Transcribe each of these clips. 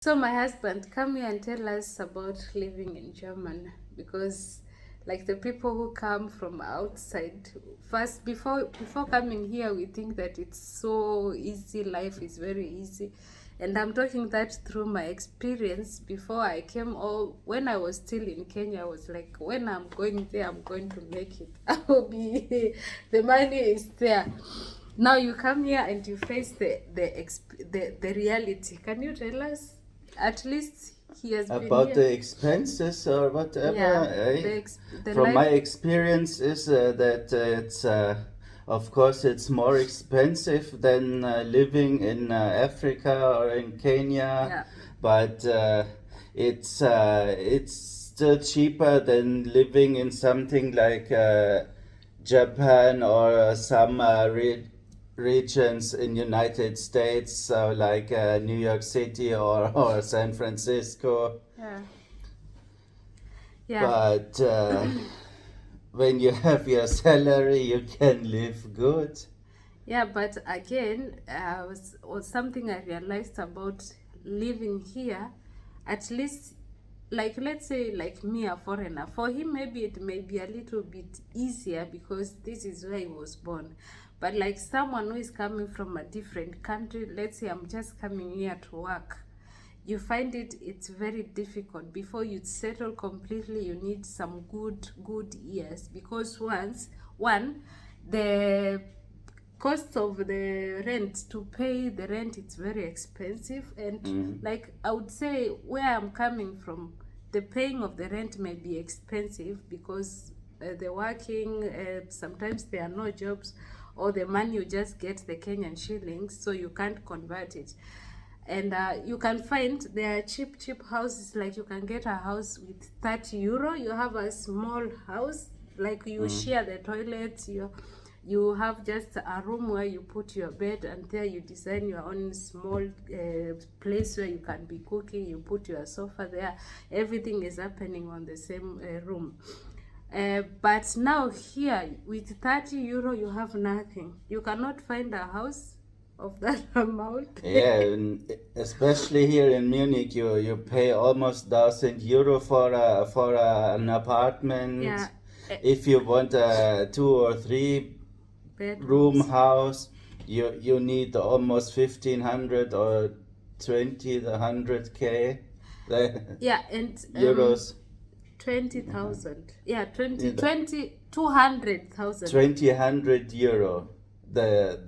So my husband, come here and tell us about living in Germany, because like the people who come from outside, first before coming here we think that it's so easy, life is very easy. And I'm talking that through my experience before I came, or when I was still in Kenya. I was like, when I'm going there, I'm going to make it. I will be the money is there. Now you come here and you face the reality. Can you tell us? At least he has been About here. the expenses or whatever, Yeah, eh? the From my life. experience is that it's of course it's more expensive than living in Africa or in Kenya, Yeah, but it's still cheaper than living in something like Japan or some regions in United States, so like New York City or San Francisco. yeah, yeah, But when you have your salary, you can live good. yeah. But again, was something I realized about living here. At least, like let's say, like me, a foreigner. For him, maybe it may be a little bit easier because this is where he was born. But like someone who is coming from a different country, let's say I'm just coming here to work, you find it's very difficult. Before you settle completely, you need some good years, because one the cost of the rent, to pay the rent, it's very expensive. And like I would say, where I'm coming from, the paying of the rent may be expensive because the working, sometimes there are no jobs, or the money you just get the Kenyan shillings, so you can't convert it. And you can find there are cheap houses. Like you can get a house with 30 euro, you have a small house, like you share the toilet, you have just a room where you put your bed, and there you design your own small place where you can be cooking. You put your sofa there, everything is happening on the same room. But now here with 30 euro you have nothing. You cannot find a house of that amount. Yeah, and especially here in Munich, you pay almost 1,000 euro for an Yeah, apartment. If you want a 2 or 3 room bedrooms. house, you need almost 1,500 or 20 the 100K Yeah, and euros. 20,000. Yeah, You know, 200,000. 2,000 euro. The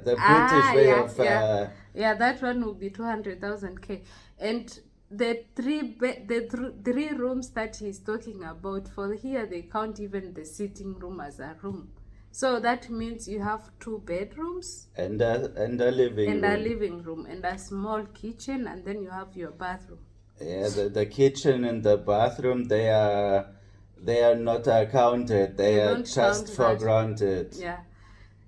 British Ah, way yeah, of yeah. Yeah, that one will be 200,000 K. And the three rooms that he's talking about, for here they count even the sitting room as a room. So that means you have two bedrooms and a living and a room. living room and a small kitchen, and then you have your bathroom. Yeah, the kitchen and the bathroom, they are not accounted. They They are don't just count for that. granted. Yeah.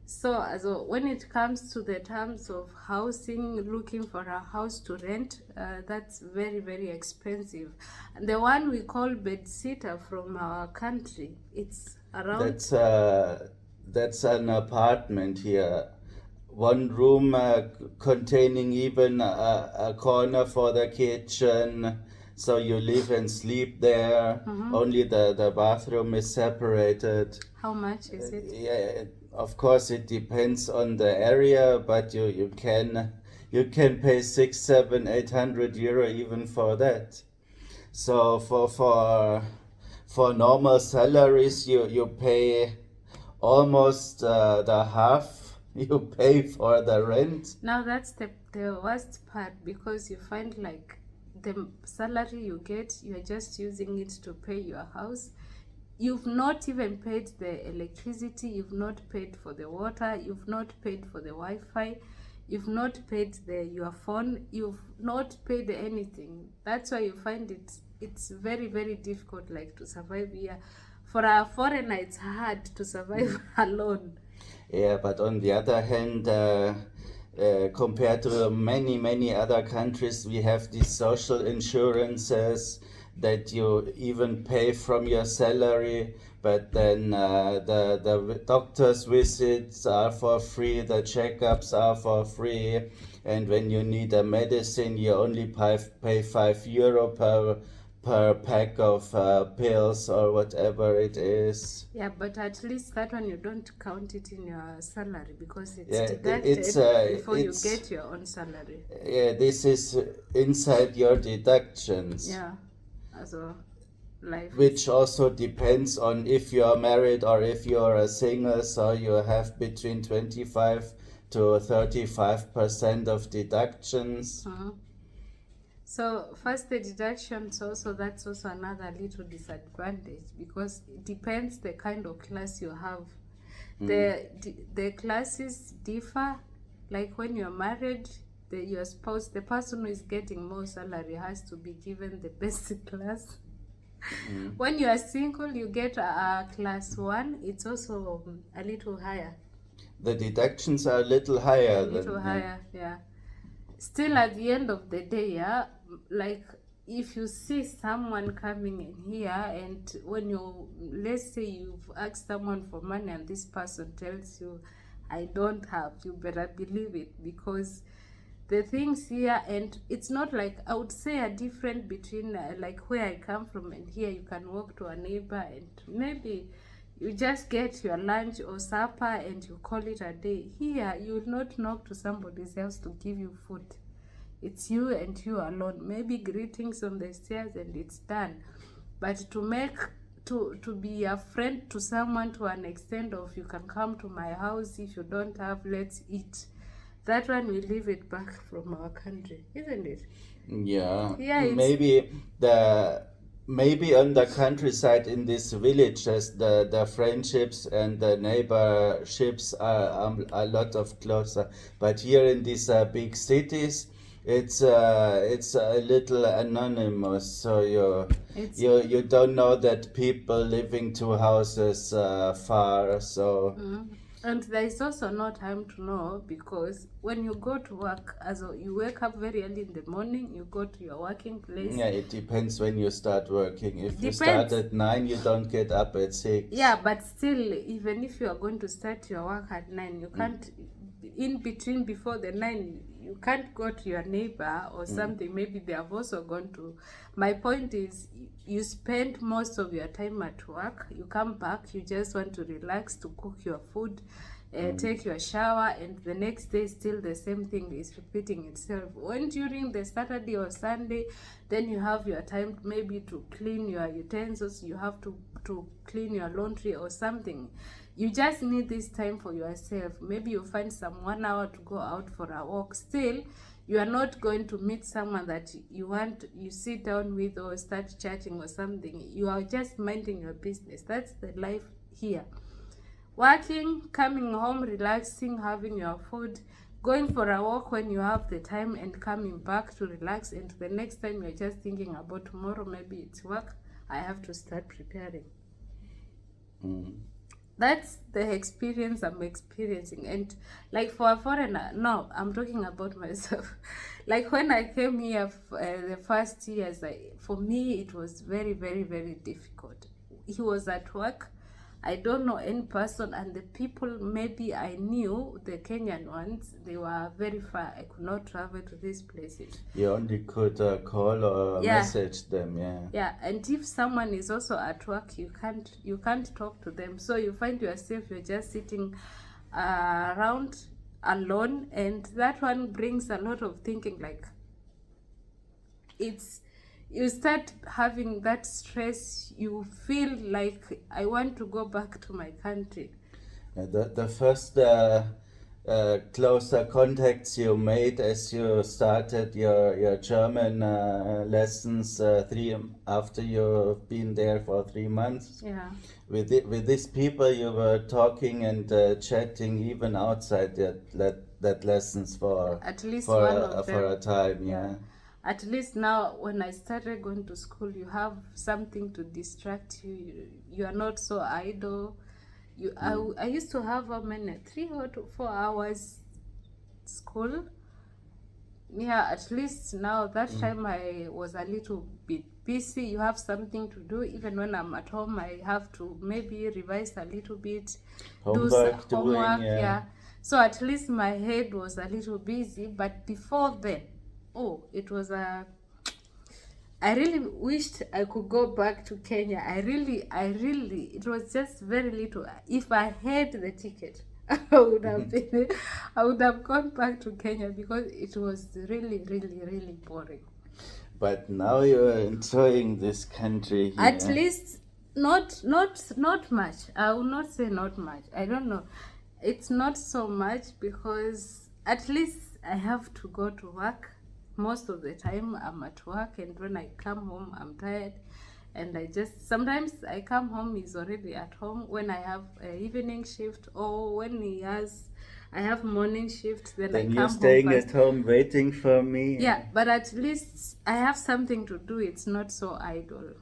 So, also, when it comes to the terms of housing, looking for a house to rent, that's very expensive. And the one we call bedsitter from our country, it's around. That's an apartment here. One room containing even a corner for the kitchen, so you live and sleep there. Only the bathroom is separated. How much is it? Yeah, of course it depends on the area, but you can pay 6, 7, 800 euro even for that. So for normal salaries, you pay almost the half you pay for the rent. Now that's the worst part, because you find like the salary you get, you're just using it to pay your house. You've not even paid the electricity, you've not paid for the water, you've not paid for the Wi-Fi, you've not paid your phone, you've not paid anything. That's why you find it's very difficult, like, to survive here. For a foreigner, it's hard to survive alone. Yeah, but on the other hand, compared to many other countries, we have these social insurances. that you even pay from your salary, but then the doctor's visits are for free, the checkups are for free, and when you need a medicine, you only pay €5 per pack of pills or whatever it is. Yeah, but at least that one you don't count it in your salary because it's Yeah, deducted before you it's get your own salary. yeah, this is inside your deductions. Yeah, also life Which is, also depends on if you are married or if you are a single, so you have between 25 to 35% of deductions. so first the deductions also, that's also another little disadvantage because it depends the kind of class you have. The classes differ, like when you're married, your spouse, the person who is getting more salary has to be given the basic class. When you are single, you get a class 1. It's also a little higher. The deductions are a little higher A little than higher, yeah. Still, at the end of the day, yeah, like if you see someone coming in here, and when you, let's say you've asked someone for money and this person tells you, I don't have, you better believe it, because the things here, and it's not like, I would say a difference between like where I come from and here. You can walk to a neighbor and maybe you just get your lunch or supper and you call it a day. Here you will not knock to somebody's house to give you food. It's you and you alone, maybe greetings on the stairs and it's done. But to be a friend to someone to an extent of, you can come to my house, if you don't have, let's eat, that one we leave it back from our country, isn't it? yeah. Yeah, Maybe on the countryside in these villages, the friendships and the neighborships are a lot of closer. But here in these big cities, it's a little anonymous. So you don't know that people living 2 houses far. So and there is also no time to know, because when you go to work, as you wake up very early in the morning, you go to your working place. yeah, it depends when you start working. If you Depends. start at 9, you don't get up at 6. Yeah, but still, even if you are going to start your work at 9, you can't, in between, before the 9, you can't go to your neighbor or something. Maybe they have also gone to. My point is, you spend most of your time at work. You come back, you just want to relax, to cook your food, take your shower, and the next day still the same thing is repeating itself. When during the Saturday or Sunday, then you have your time maybe to clean your utensils, you have to clean your laundry or something. You just need this time for yourself. Maybe you find some 1 hour to go out for a walk. Still, you are not going to meet someone that you sit down with or start chatting or something. You are just minding your business. That's the life here. Working, coming home, relaxing, having your food, going for a walk when you have the time, and coming back to relax. And the next time you're just thinking about tomorrow, maybe it's work, I have to start preparing. That's the experience I'm experiencing. And like for a foreigner, no, I'm talking about myself. Like when I came here the first years, for me it was very, very, very difficult. He was at work, I don't know any person, and the people maybe I knew, the Kenyan ones, they were very far. I could not travel to these places. You only could call or message them, yeah. Yeah, and if someone is also at work, you can't talk to them. So you find yourself, you're just sitting around alone, and that one brings a lot of thinking. Like, you start having that stress. You feel like, I want to go back to my country. The first closer contacts you made as you started your German lessons after you've been there for 3 months. Yeah. With these people you were talking and chatting even outside that lessons for at least for one a, of them. for a time, yeah. At least now, when I started going to school, you have something to distract you. You are not so idle. I used to have how many, 3 or 4 hours school. Yeah, at least now that time I was a little bit busy. You have something to do. Even when I'm at home, I have to maybe revise a little bit, do some Homework doing, homework. yeah. Yeah. So at least my head was a little busy. But before then, oh, it was a. I really wished I could go back to Kenya. I really, it was just very little. If I had the ticket, I would have been, I would have gone back to Kenya because it was really boring. But now you're enjoying this country here. At least, not much. I will not say not much. I don't know. It's not so much because at least I have to go to work. Most of the time I'm at work, and when I come home I'm tired, and I just sometimes I come home, he's already at home. When I have an evening shift, or when I have morning shift, then I Then come you're home staying first. at home waiting for me. Yeah, but at least I have something to do. It's not so idle.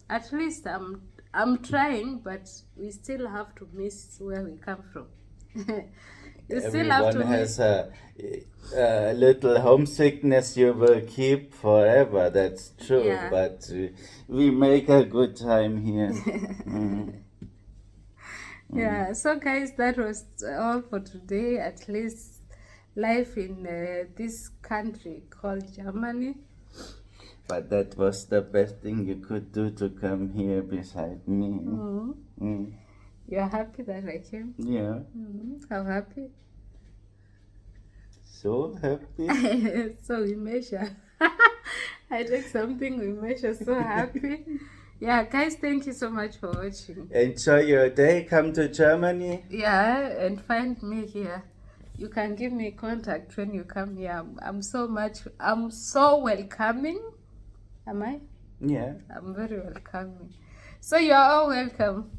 At least I'm trying, but we still have to miss where we come from. You still have to Everyone miss. has a little homesickness you will keep forever, that's true. Yeah. But we make a good time here. Mhm. Yeah, so guys, that was all for today. At least life in this country called Germany. But that was the best thing you could do to come here beside me. Mm. You're happy that I came? Yeah, How happy? so happy. So we measure. I take something, we measure. So happy. Yeah, guys, thank you so much for watching. Enjoy your day. Come to Germany. Yeah, and find me here. You can give me contact when you come here. I'm so welcoming. Am I? Yeah. I'm very welcoming. So you're all welcome.